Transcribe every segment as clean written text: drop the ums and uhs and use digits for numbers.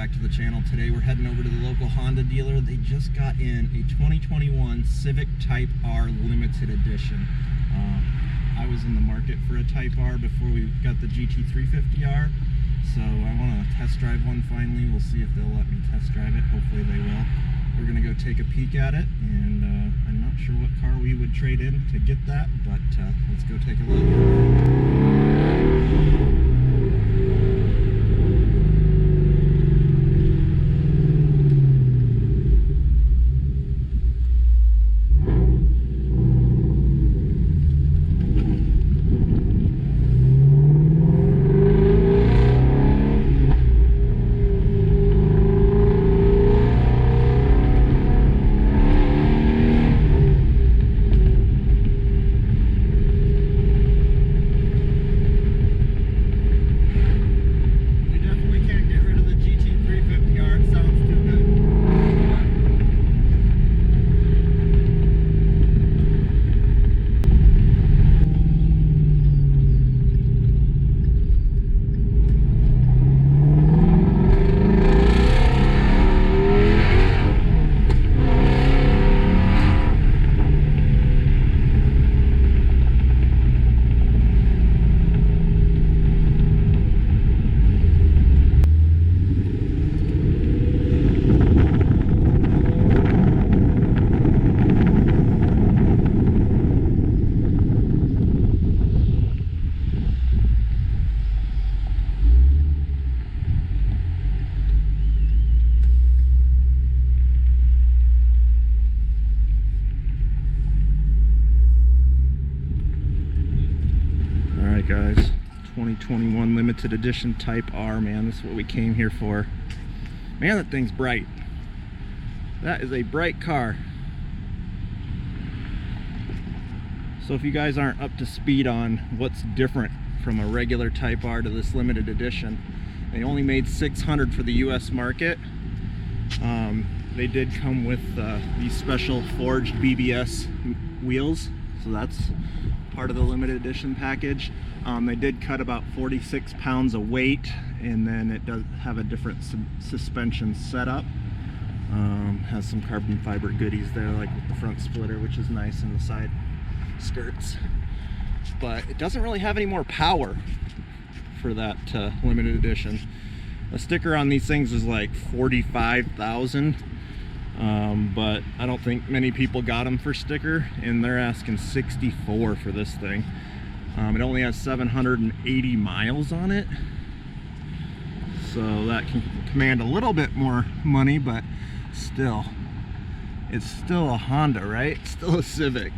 back to the channel. Today we're heading over to the local Honda dealer. They just got in a 2021 Civic Type R Limited Edition. I was in the market for a Type R before we got the GT350R, so I want to test drive one finally. We'll see if they'll let me test drive it. Hopefully they will. We're going to go take a peek at it, and I'm not sure what car we would trade in to get that, but let's go take a look. Guys, 2021 limited edition Type R, man. This is what we came here for. Man, that thing's bright. That is a bright car. So if you guys aren't up to speed on what's different from a regular Type R to this limited edition, they only made 600 for the US market. They did come with these special forged BBS wheels, so that's part of the limited edition package. They did cut about 46 pounds of weight, and then it does have a different suspension setup. Has some carbon fiber goodies there, like with the front splitter, which is nice, and the side skirts. But it doesn't really have any more power for that limited edition. A sticker on these things is like 45,000, but I don't think many people got them for sticker, and they're asking 64 for this thing. It only has 780 miles on it, so that can command a little bit more money, but still, it's still a Honda, right? It's still a Civic,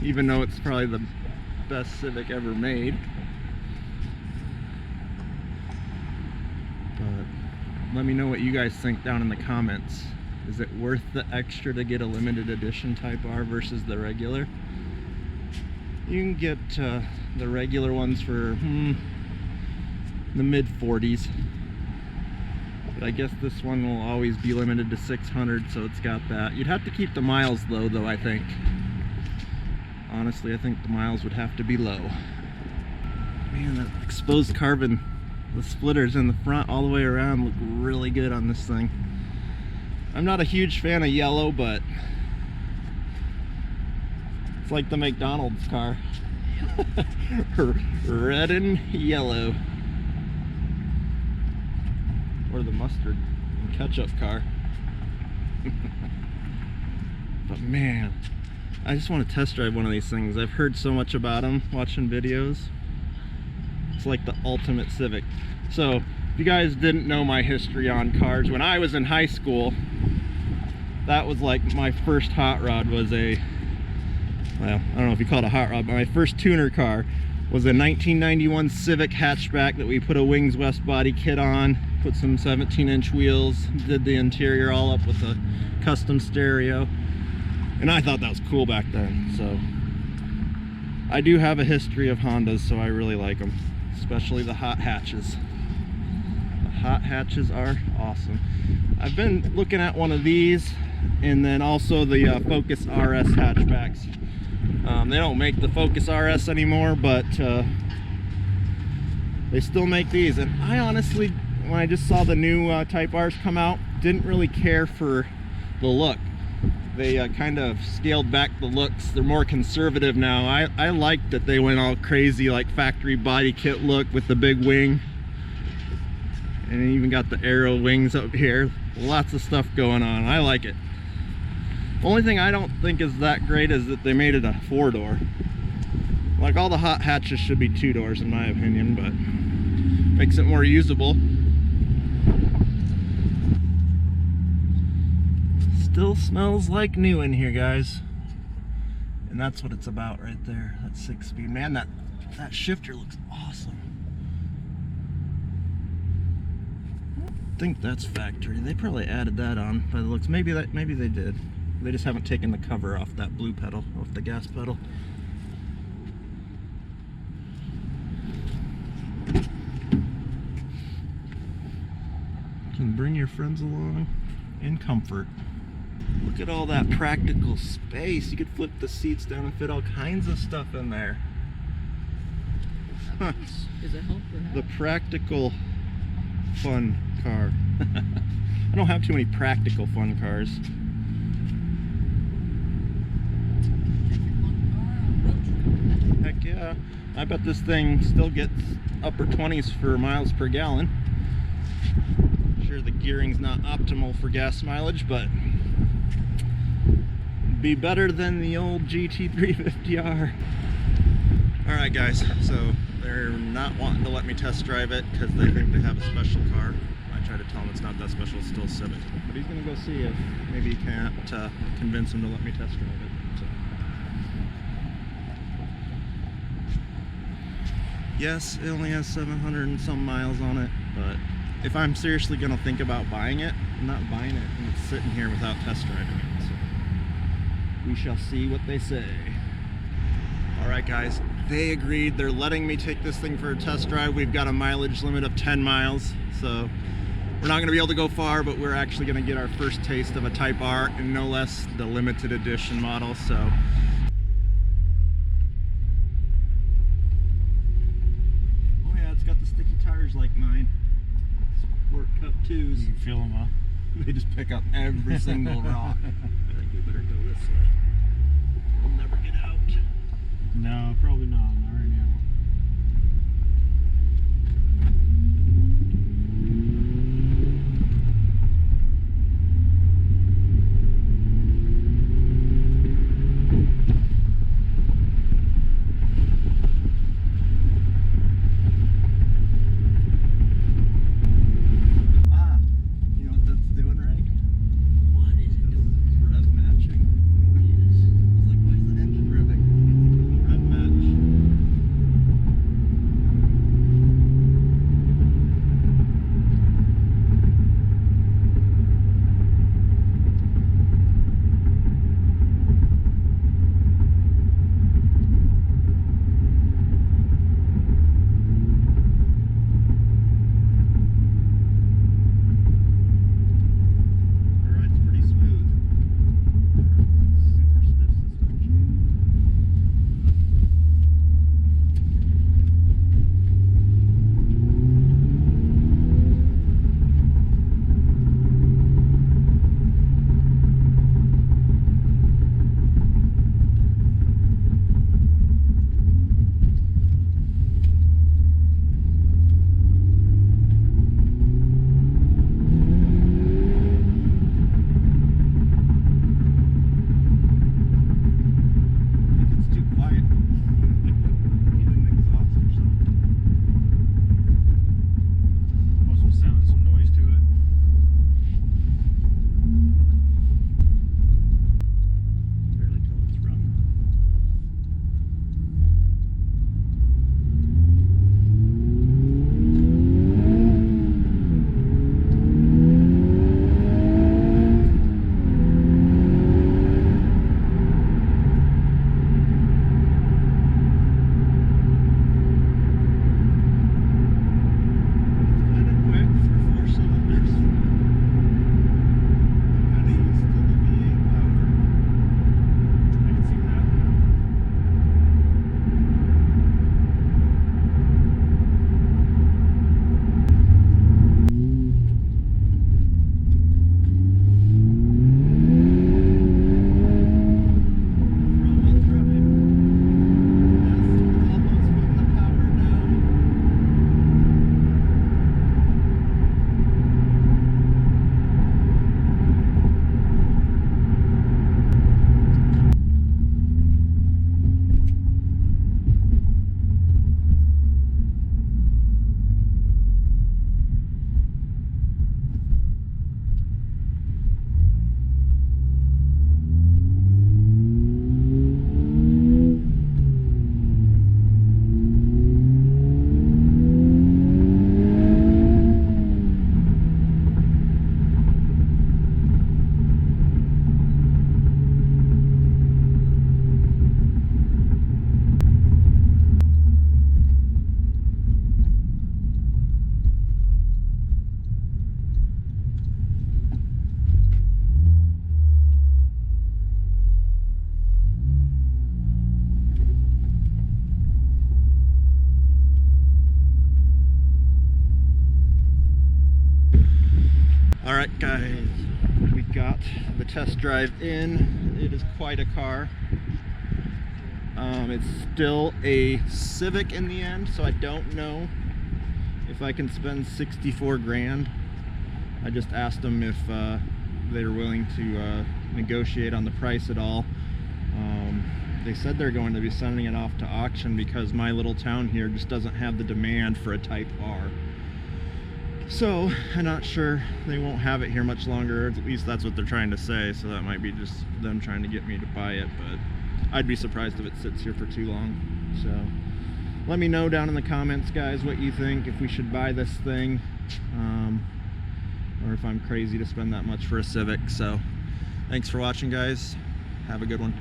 even though it's probably the best Civic ever made. But let me know what you guys think down in the comments. Is it worth the extra to get a limited edition Type R versus the regular? You can get the regular ones for the mid 40s, but I guess this one will always be limited to 600, so it's got that. You'd have to keep the miles low, though. I think, honestly, I think the miles would have to be low. Man, that exposed carbon, the splitters in the front all the way around look really good on this thing. I'm not a huge fan of yellow, but it's like the McDonald's car. Red and yellow. Or the mustard and ketchup car. But man, I just want to test drive one of these things. I've heard so much about them watching videos. It's like the ultimate Civic. So if you guys didn't know my history on cars, when I was in high school, that was like my first hot rod was a, well, I don't know if you call it a hot rod, but my first tuner car was a 1991 Civic hatchback that we put a Wings West body kit on, put some 17-inch wheels, did the interior all up with a custom stereo, and I thought that was cool back then. So I do have a history of Hondas, so I really like them, especially the hot hatches. The hot hatches are awesome. I've been looking at one of these, and then also the Focus RS hatchbacks. They don't make the Focus RS anymore, but they still make these, and I honestly, when I just saw the new Type R's come out, didn't really care for the look. They kind of scaled back the looks. They're more conservative now. I like that they went all crazy, like factory body kit look with the big wing. And it even got the arrow wings up here. Lots of stuff going on. I like it. Only thing I don't think is that great is that they made it a 4-door. Like, all the hot hatches should be 2 doors in my opinion, but makes it more usable. Still smells like new in here, guys. And that's what it's about right there. That 6-speed. Man, that shifter looks awesome. I think that's factory. They probably added that on by the looks. Maybe they did. They just haven't taken the cover off that blue pedal, off the gas pedal. You can bring your friends along in comfort. Look at all that practical space. You could flip the seats down and fit all kinds of stuff in there. Huh. Does it help or not? The practical fun car. I don't have too many practical fun cars. Heck yeah. I bet this thing still gets upper 20s for miles per gallon. Sure, the gearing's not optimal for gas mileage, but be better than the old GT350R. Alright guys, so they're not wanting to let me test drive it because they think they have a special car. I try to tell him it's not that special, it's still Civic. But he's going to go see if maybe he can't convince him to let me test drive it. So. Yes, it only has 700 and some miles on it, but if I'm seriously going to think about buying it, I'm not buying it and it's sitting here without test driving it. So we shall see what they say. Alright guys, they agreed. They're letting me take this thing for a test drive. We've got a mileage limit of 10 miles, so we're not going to be able to go far, but we're actually going to get our first taste of a Type R, and no less the limited edition model. So oh yeah, it's got the sticky tires like mine. Sport Cup 2s. You can feel them, huh? They just pick up every single rock. I think we better go this way. We'll never get out. No, probably not right now. You know what that's doing, Reg? What is it doing? It's rev matching. I was like, why is the engine revving? Rev match. All right, guys, we got the test drive in. It is quite a car. It's still a Civic in the end, so I don't know if I can spend 64 grand. I just asked them if they're willing to negotiate on the price at all. They said they're going to be sending it off to auction because my little town here just doesn't have the demand for a Type R. So I'm not sure, they won't have it here much longer. At least that's what they're trying to say, so that might be just them trying to get me to buy it, but I'd be surprised if it sits here for too long. So let me know down in the comments, guys, what you think, if we should buy this thing, or if I'm crazy to spend that much for a Civic. So thanks for watching, guys. Have a good one.